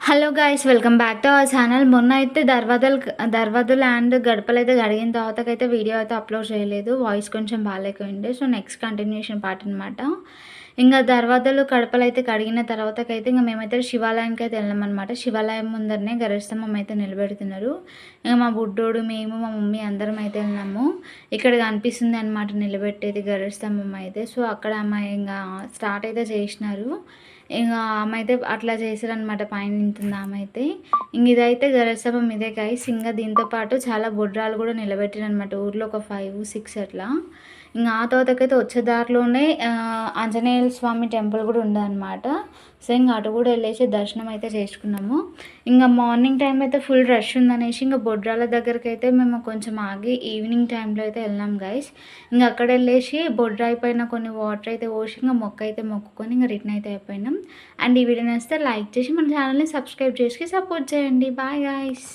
Hello guys, welcome back to our channel. మొన్న అయితే దర్వాజలు అండ్ గడపలు అయితే కడిగిన తర్వాతకైతే వీడియో అయితే అప్లోడ్ చేయలేదు. వాయిస్ కొంచెం బాగాలేకపోయింది. సో నెక్స్ట్ కంటిన్యూషన్ పార్ట్ అనమాట. ఇంకా దర్వాజలు గడపలు అయితే కడిగిన తర్వాతకైతే ఇంకా మేమైతే శివాలయానికి అయితే వెళ్ళామన్నమాట. శివాలయం ముందరనే గరుస్తంభం అయితే నిలబెడుతున్నారు. ఇంకా మా బుడ్డోడు, మేము, మా మమ్మీ అందరం అయితే వెళ్ళినాము. ఇక్కడ కనిపిస్తుంది అనమాట నిలబెట్టేది గరుస్తంభం అయితే. సో అక్కడ అమ్మాయి ఇంకా స్టార్ట్ అయితే చేసినారు. ఇంకా ఆమె అయితే అట్లా చేశారనమాట. పైన నింతుంది ఆమె అయితే. ఇంక ఇదైతే గరసభం ఇదే గైస్. ఇంకా దీంతో పాటు చాలా బొడ్రాలు కూడా నిలబెట్టారనమాట. ఊర్లో ఒక 5, 6 అట్లా. ఇంకా ఆ తర్వాతకైతే వచ్చే దారిలోనే ఆంజనేయ స్వామి టెంపుల్ కూడా ఉందన్నమాట. సో ఇంకా అటు కూడా వెళ్ళేసి దర్శనం అయితే చేసుకున్నాము. ఇంకా మార్నింగ్ టైం అయితే ఫుల్ రష్ ఉందనేసి ఇంకా బొడ్రాల దగ్గరికి అయితే మేము కొంచెం ఆగి ఈవినింగ్ టైంలో అయితే వెళ్ళాం గైస్. ఇంకా అక్కడ వెళ్ళేసి బొడ్రా అయిపోయిన కొన్ని వాటర్ అయితే పోసి ఇంకా మొక్క అయితే మొక్కుకొని ఇంకా రిటర్న్ అయితే అయిపోయినాం. అండ్ ఈ వీడియో నచ్చితే లైక్ చేసి మన ఛానల్ని సబ్స్క్రైబ్ చేసి సపోర్ట్ చేయండి. Bye guys.